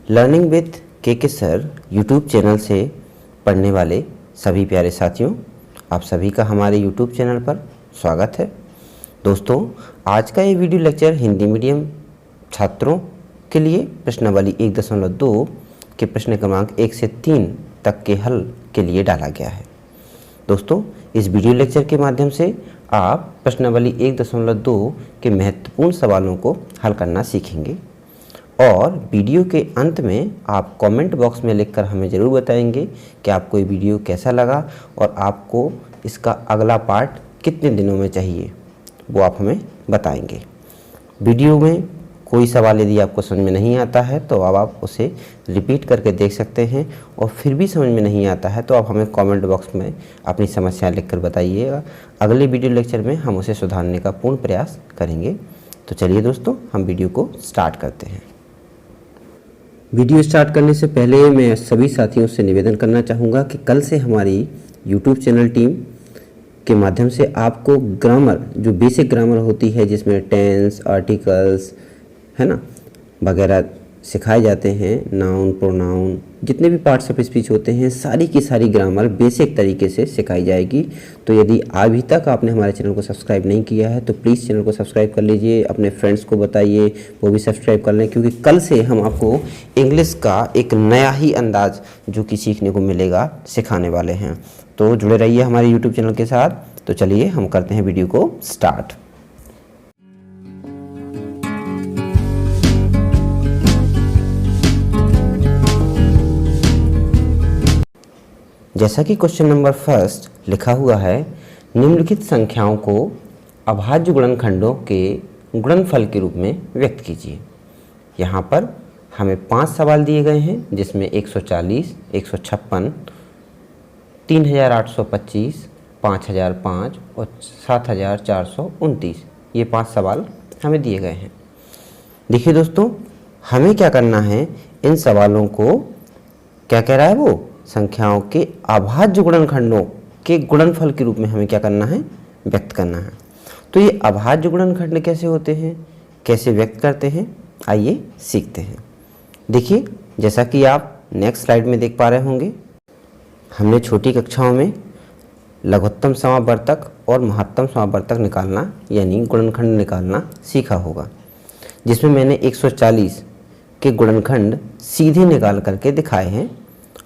Learning with के sir YouTube channel से पढ़ने वाले सभी प्यारे साथियों, आप सभी का हमारे यूट्यूब चैनल पर स्वागत है। दोस्तों, आज का ये वीडियो लेक्चर हिंदी मीडियम छात्रों के लिए प्रश्नावली 1.2 के प्रश्न क्रमांक 1 से 3 तक के हल के लिए डाला गया है। दोस्तों, इस वीडियो लेक्चर के माध्यम से आप प्रश्नावली 1.2 के महत्वपूर्ण सवालों को हल करना सीखेंगे और वीडियो के अंत में आप कमेंट बॉक्स में लिखकर हमें ज़रूर बताएंगे कि आपको ये वीडियो कैसा लगा और आपको इसका अगला पार्ट कितने दिनों में चाहिए, वो आप हमें बताएंगे। वीडियो में कोई सवाल यदि आपको समझ में नहीं आता है तो अब आप उसे रिपीट करके देख सकते हैं और फिर भी समझ में नहीं आता है तो आप हमें कमेंट बॉक्स में अपनी समस्या लिखकर बताइएगा। अगले वीडियो लेक्चर में हम उसे सुधारने का पूर्ण प्रयास करेंगे। तो चलिए दोस्तों, हम वीडियो को स्टार्ट करते हैं। वीडियो स्टार्ट करने से पहले मैं सभी साथियों से निवेदन करना चाहूँगा कि कल से हमारी यूट्यूब चैनल टीम के माध्यम से आपको ग्रामर, जो बेसिक ग्रामर होती है जिसमें टेंस, आर्टिकल्स है ना वगैरह सिखाए जाते हैं, नाउन, प्रोनाउन, जितने भी पार्ट्स ऑफ स्पीच होते हैं, सारी की सारी ग्रामर बेसिक तरीके से सिखाई जाएगी। तो यदि अभी तक आपने हमारे चैनल को सब्सक्राइब नहीं किया है तो प्लीज़ चैनल को सब्सक्राइब कर लीजिए, अपने फ्रेंड्स को बताइए वो भी सब्सक्राइब कर लें, क्योंकि कल से हम आपको इंग्लिश का एक नया ही अंदाज जो कि सीखने को मिलेगा सिखाने वाले हैं। तो जुड़े रहिए हमारे यूट्यूब चैनल के साथ। तो चलिए हम करते हैं वीडियो को स्टार्ट। जैसा कि क्वेश्चन नंबर फर्स्ट लिखा हुआ है, निम्नलिखित संख्याओं को अभाज्य गुणनखंडों के गुणनफल के रूप में व्यक्त कीजिए। यहाँ पर हमें 5 सवाल दिए गए हैं जिसमें 140, 156, 3825, 5005 और 7429 ये 5 सवाल हमें दिए गए हैं। देखिए दोस्तों, हमें क्या करना है, इन सवालों को क्या कह रहा है, वो संख्याओं के अभाज्य गुणनखंडों के गुणनफल के रूप में हमें क्या करना है, व्यक्त करना है। तो ये अभाज्य गुणनखंड कैसे होते हैं, कैसे व्यक्त करते हैं, आइए सीखते हैं। देखिए, जैसा कि आप नेक्स्ट स्लाइड में देख पा रहे होंगे, हमने छोटी कक्षाओं में लघुत्तम समावर्तक और महत्तम समावर्तक निकालना यानी गुणनखंड निकालना सीखा होगा, जिसमें मैंने 140 के गुणनखंड सीधे निकाल करके दिखाए हैं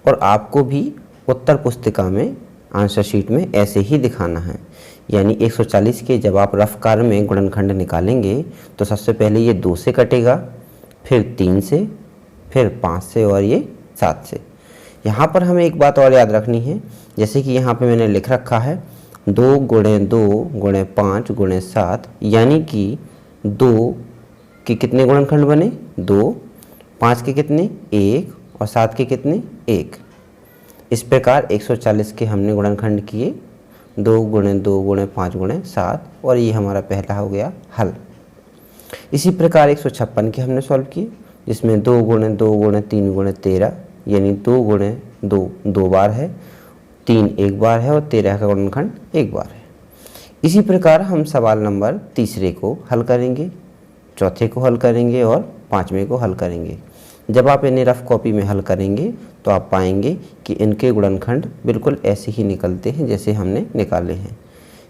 और आपको भी उत्तर पुस्तिका में आंसर शीट में ऐसे ही दिखाना है। यानी 140 के जब आप रफ कार्य में गुणनखंड निकालेंगे तो सबसे पहले ये 2 से कटेगा, फिर 3 से, फिर 5 से और ये 7 से। यहाँ पर हमें एक बात और याद रखनी है, जैसे कि यहाँ पे मैंने लिख रखा है 2 गुणे 2 गुणे 5 गुणे 7, यानी कि 2 के कितने गुणनखंड बने, 2, 5 के कितने, 1 और 7 के कितने, 1। इस प्रकार 140 के हमने गुणनखंड किए, 2 गुणे 2 गुणे 5 गुणे 7 और ये हमारा पहला हो गया हल। इसी प्रकार 156 के हमने सॉल्व किए, जिसमें 2 गुणे 2 गुणे 3 गुणे 13, यानी 2 गुणे 2 2 बार है, 3 1 बार है और 13 का गुणनखंड 1 बार है। इसी प्रकार हम सवाल नंबर तीसरे को हल करेंगे, चौथे को हल करेंगे और 5वें को हल करेंगे। जब आप इन्हें रफ कॉपी में हल करेंगे तो आप पाएंगे कि इनके गुणनखंड बिल्कुल ऐसे ही निकलते हैं जैसे हमने निकाले हैं।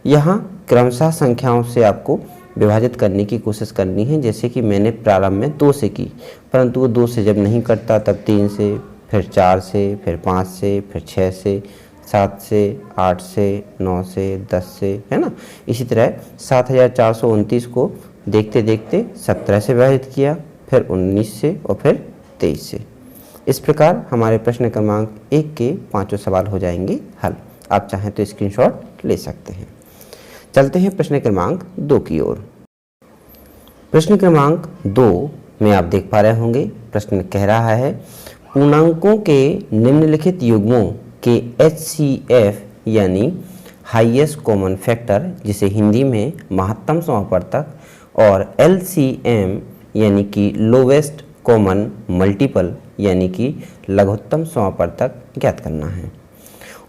यहाँ क्रमशः संख्याओं से आपको विभाजित करने की कोशिश करनी है, जैसे कि मैंने प्रारंभ में 2 से की, परंतु वो 2 से जब नहीं करता तब 3 से, फिर 4 से, फिर 5 से, फिर 6 से, 7 से, 8 से, 9 से, 10 से, है ना। इसी तरह 7429 को देखते देखते 17 से विभाजित किया, फिर 19 से और फिर 23 से। इस प्रकार हमारे प्रश्न क्रमांक 1 के 5 सवाल हो जाएंगे हल। आप चाहें तो स्क्रीनशॉट ले सकते हैं। चलते हैं प्रश्न क्रमांक 2 की ओर। प्रश्न क्रमांक 2 में आप देख पा रहे होंगे, प्रश्न कह रहा है पूर्णांकों के निम्नलिखित युग्मों के HCF यानी हाईएस्ट कॉमन फैक्टर, जिसे हिंदी में महत्तम समावर्तक, और LCM यानी कि लोवेस्ट कॉमन मल्टीपल यानी कि लघुत्तम समावर्तक ज्ञात करना है।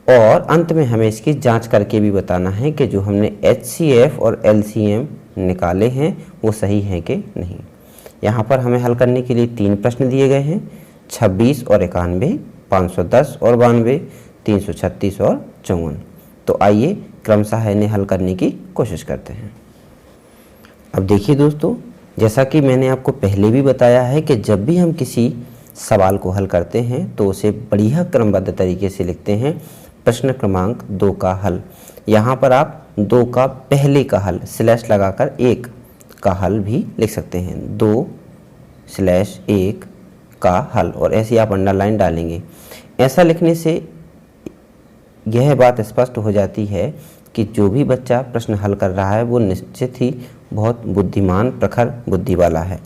और अंत में हमें इसकी जांच करके भी बताना है कि जो हमने HCF और LCM निकाले हैं वो सही हैं कि नहीं। यहाँ पर हमें हल करने के लिए 3 प्रश्न दिए गए हैं, 26 और 91, 510 और 92, 336 और 54। तो आइए क्रमशः इन्हें हल करने की कोशिश करते हैं। अब देखिए दोस्तों, जैसा कि मैंने आपको पहले भी बताया है कि जब भी हम किसी सवाल को हल करते हैं तो उसे बढ़िया क्रमबद्ध तरीके से लिखते हैं। प्रश्न क्रमांक 2 का हल, यहाँ पर आप 2 का पहले का हल स्लैश लगाकर 1 का हल भी लिख सकते हैं। 2/1 का हल, और ऐसे आप अंडरलाइन डालेंगे। ऐसा लिखने से यह बात स्पष्ट हो जाती है कि जो भी बच्चा प्रश्न हल कर रहा है वो निश्चित ही बहुत बुद्धिमान, प्रखर बुद्धि वाला है।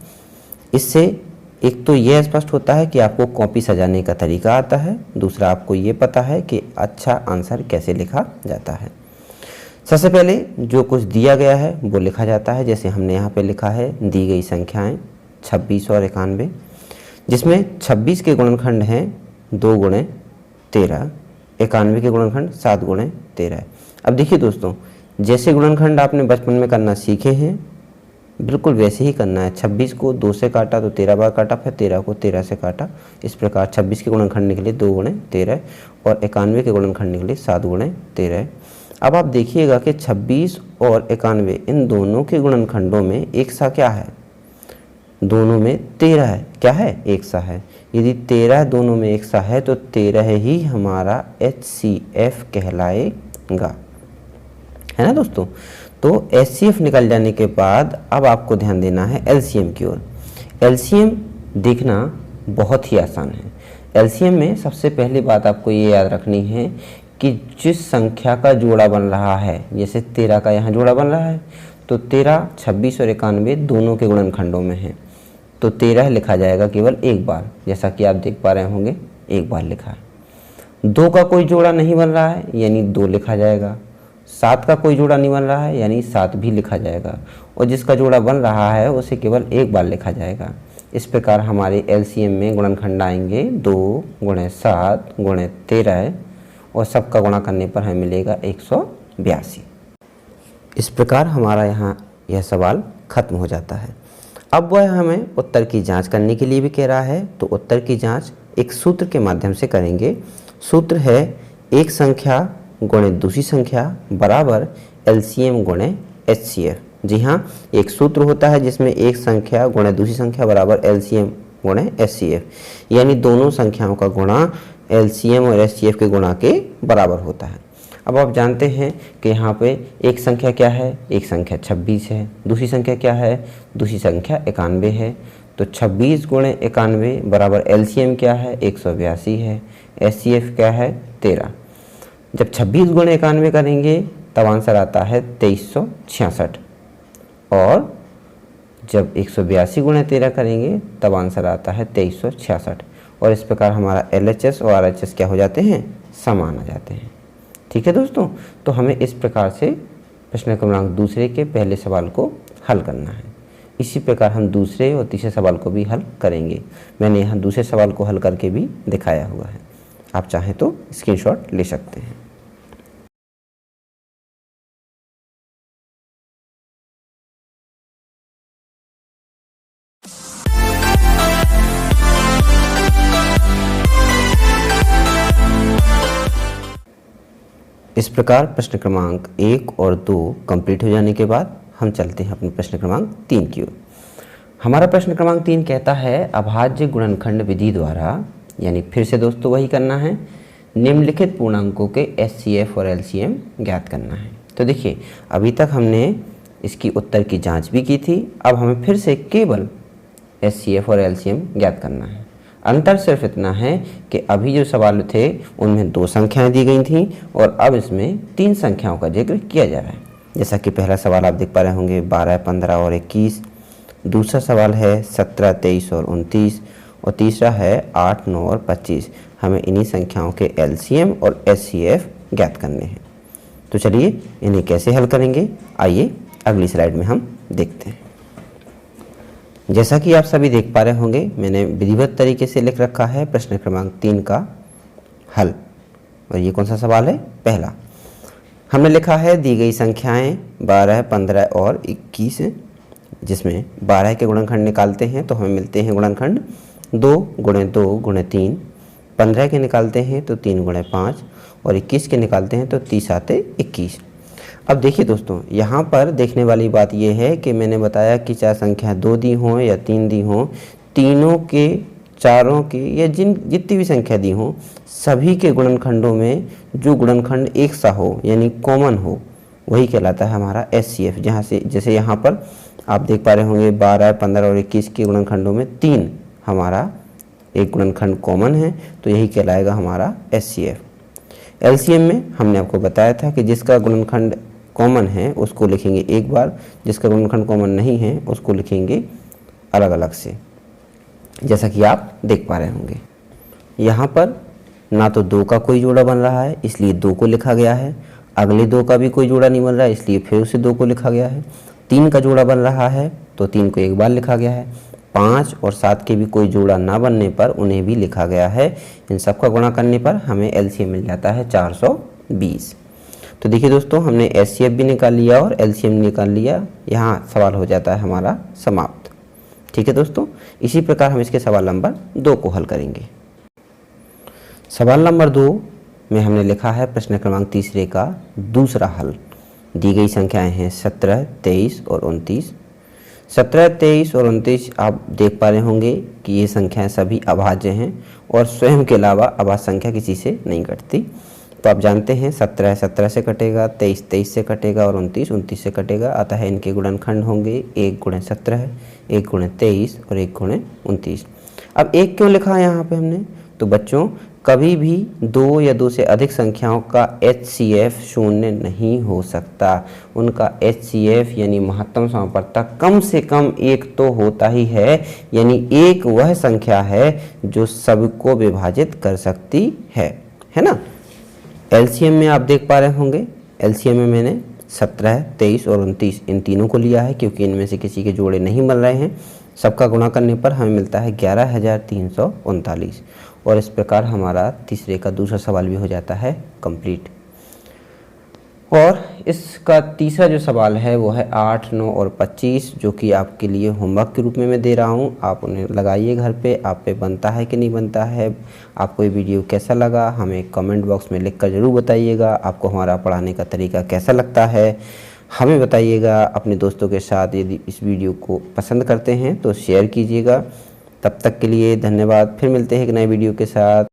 इससे एक तो यह स्पष्ट होता है कि आपको कॉपी सजाने का तरीका आता है, दूसरा आपको ये पता है कि अच्छा आंसर कैसे लिखा जाता है। सबसे पहले जो कुछ दिया गया है वो लिखा जाता है। जैसे हमने यहाँ पे लिखा है दी गई संख्याएं 26 और 91, जिसमें 26 के गुणनखंड हैं 2 × 13, 91 के गुणनखंड 7 × 13। अब देखिए दोस्तों, जैसे गुणनखंड आपने बचपन में करना सीखे हैं बिल्कुल वैसे ही करना है। 26 को 2 से काटा तो 13 बार काटा, फिर 13 को 13 से काटा। इस प्रकार 26 के गुणनखंड निकले 2 × 13 और 91 के गुणनखंड निकले 7 × 13। अब आप देखिएगा कि 26 और 91 इन दोनों के गुणनखंडों में एक सा क्या है? दोनों में 13 है। क्या है? एक सा है। यदि 13 दोनों में एक सा है तो 13 ही हमारा HCF कहलाएगा, है ना दोस्तों। तो HCF निकल जाने के बाद अब आपको ध्यान देना है LCM की ओर। LCM देखना बहुत ही आसान है। LCM में सबसे पहली बात आपको ये याद रखनी है कि जिस संख्या का जोड़ा बन रहा है, जैसे 13 का यहाँ जोड़ा बन रहा है तो 13, 26 और 91 दोनों के गुणनखंडों में है, तो 13 लिखा जाएगा केवल एक बार, जैसा कि आप देख पा रहे होंगे एक बार लिखा है। 2 का कोई जोड़ा नहीं बन रहा है यानी 2 लिखा जाएगा। 7 का कोई जोड़ा नहीं बन रहा है यानी 7 भी लिखा जाएगा, और जिसका जोड़ा बन रहा है उसे केवल एक बार लिखा जाएगा। इस प्रकार हमारे LCM में गुणनखंड आएंगे 2 × 7 × 13 और सबका गुणा करने पर हमें मिलेगा 182। इस प्रकार हमारा यहाँ यह सवाल खत्म हो जाता है। अब वह हमें उत्तर की जांच करने के लिए भी कह रहा है, तो उत्तर की जांच एक सूत्र के माध्यम से करेंगे। सूत्र है एक संख्या गुणे दूसरी संख्या बराबर LCM गुणे HCF। जी हाँ, एक सूत्र होता है जिसमें एक संख्या गुणे दूसरी संख्या बराबर LCM गुणे HCF, यानी दोनों संख्याओं का गुणा LCM और HCF के गुणा के बराबर होता है। अब आप जानते हैं कि यहाँ पे एक संख्या क्या है? एक संख्या 26 है। दूसरी संख्या क्या है? दूसरी संख्या 91 है। तो 26 × 91 बराबर LCM क्या है? 182 है। HCF क्या है? 13। जब 26 × 91 करेंगे तब आंसर आता है 2366, और जब 182 × 13 करेंगे तब आंसर आता है 2366, और इस प्रकार हमारा LHS और RHS क्या हो जाते हैं? समान आ जाते हैं। ठीक है दोस्तों, तो हमें इस प्रकार से प्रश्न क्रमांक दूसरे के पहले सवाल को हल करना है। इसी प्रकार हम दूसरे और तीसरे सवाल को भी हल करेंगे। मैंने यहाँ दूसरे सवाल को हल करके भी दिखाया हुआ है, आप चाहें तो स्क्रीनशॉट ले सकते हैं। इस प्रकार प्रश्न क्रमांक 1 और 2 कंप्लीट हो जाने के बाद हम चलते हैं अपने प्रश्न क्रमांक 3 की ओर। हमारा प्रश्न क्रमांक 3 कहता है अभाज्य गुणनखंड विधि द्वारा, यानी फिर से दोस्तों वही करना है, निम्नलिखित पूर्णांकों के HCF और LCM ज्ञात करना है। तो देखिए, अभी तक हमने इसकी उत्तर की जांच भी की थी, अब हमें फिर से केवल HCF और LCM ज्ञात करना है। अंतर सिर्फ इतना है कि अभी जो सवाल थे उनमें 2 संख्याएं दी गई थीं और अब इसमें 3 संख्याओं का जिक्र किया जा रहा है। जैसा कि पहला सवाल आप देख पा रहे होंगे 12, 15 और 21, दूसरा सवाल है 17, 23 और 29, और तीसरा है 8, 9 और 25। हमें इन्हीं संख्याओं के LCM और HCF ज्ञात करने हैं। तो चलिए इन्हें कैसे हल करेंगे, आइए अगली स्लाइड में हम देखते हैं। जैसा कि आप सभी देख पा रहे होंगे, मैंने विधिवत तरीके से लिख रखा है प्रश्न क्रमांक 3 का हल। और ये कौन सा सवाल है? पहला। हमने लिखा है दी गई संख्याएं 12, 15 और 21, जिसमें 12 के गुणनखंड निकालते हैं तो हमें मिलते हैं गुणनखंड 2 गुणे 2 गुणे 3, 15 के निकालते हैं तो 3 गुणे 5 और 21 के निकालते हैं तो 30 आते 21। अब देखिए दोस्तों, यहाँ पर देखने वाली बात ये है कि मैंने बताया कि चाहे संख्या 2 दी हो या 3 दी हो, तीनों के, चारों के या जितनी भी संख्या दी हो, सभी के गुणनखंडों में जो गुणनखंड एक सा हो यानी कॉमन हो, वही कहलाता है हमारा HCF। जहाँ से जैसे यहाँ पर आप देख पा रहे होंगे 12, 15 और 21 के गुणनखंडों में 3 हमारा एक गुणनखंड कॉमन है, तो यही कहलाएगा हमारा HCF। LCM में हमने आपको बताया था कि जिसका गुणनखंड कॉमन है उसको लिखेंगे एक बार, जिसका गुणनखंड कॉमन नहीं है उसको लिखेंगे अलग अलग से, जैसा कि आप देख पा रहे होंगे। यहाँ पर ना तो 2 का कोई जोड़ा बन रहा है इसलिए 2 को लिखा गया है, अगले 2 का भी कोई जोड़ा नहीं बन रहा है इसलिए फिर उसे 2 को लिखा गया है, 3 का जोड़ा बन रहा है तो 3 को एक बार लिखा गया है, 5 और 7 के भी कोई जोड़ा ना बनने पर उन्हें भी लिखा गया है। इन सब का गुणा करने पर हमें LCM मिल जाता है 420। तो देखिए दोस्तों, हमने HCF भी निकाल लिया और LCM निकाल लिया, यहाँ सवाल हो जाता है हमारा समाप्त। ठीक है दोस्तों, इसी प्रकार हम इसके सवाल नंबर 2 को हल करेंगे। सवाल नंबर 2 में हमने लिखा है प्रश्न क्रमांक 3 का दूसरा हल। दी गई संख्याएं हैं 17, 23 और 29। 17, 23 और 29 आप देख पा रहे होंगे कि ये संख्याएं सभी अभाज्य हैं और स्वयं के अलावा अभाज्य संख्या किसी से नहीं कटती। तो आप जानते हैं 17 17 से कटेगा, 23 23 से कटेगा और 29 29 से कटेगा। अतः इनके गुणनखंड होंगे 1 गुणे 17, 1 गुणे 23 और 1 गुणे 29। अब 1 क्यों लिखा है यहाँ पे हमने? तो बच्चों, कभी भी 2 या 2 से अधिक संख्याओं का HCF शून्य नहीं हो सकता। उनका HCF यानी महत्तम समापवर्तक कम से कम 1 तो होता ही है, यानी 1 वह संख्या है जो सबको विभाजित कर सकती है ना। LCM में आप देख पा रहे होंगे, LCM में मैंने 17, 23 और 29 इन तीनों को लिया है क्योंकि इनमें से किसी के जोड़े नहीं बन रहे हैं। सबका गुणा करने पर हमें मिलता है 11,339 और इस प्रकार हमारा तीसरे का दूसरा सवाल भी हो जाता है कंप्लीट। और इसका तीसरा जो सवाल है वो है 8, 9 और 25, जो कि आपके लिए होमवर्क के रूप में मैं दे रहा हूँ। आप उन्हें लगाइए घर पे, आप पे बनता है कि नहीं बनता है। आपको ये वीडियो कैसा लगा हमें कमेंट बॉक्स में लिखकर ज़रूर बताइएगा। आपको हमारा पढ़ाने का तरीका कैसा लगता है हमें बताइएगा। अपने दोस्तों के साथ यदि इस वीडियो को पसंद करते हैं तो शेयर कीजिएगा। तब तक के लिए धन्यवाद। फिर मिलते हैं एक नए वीडियो के साथ।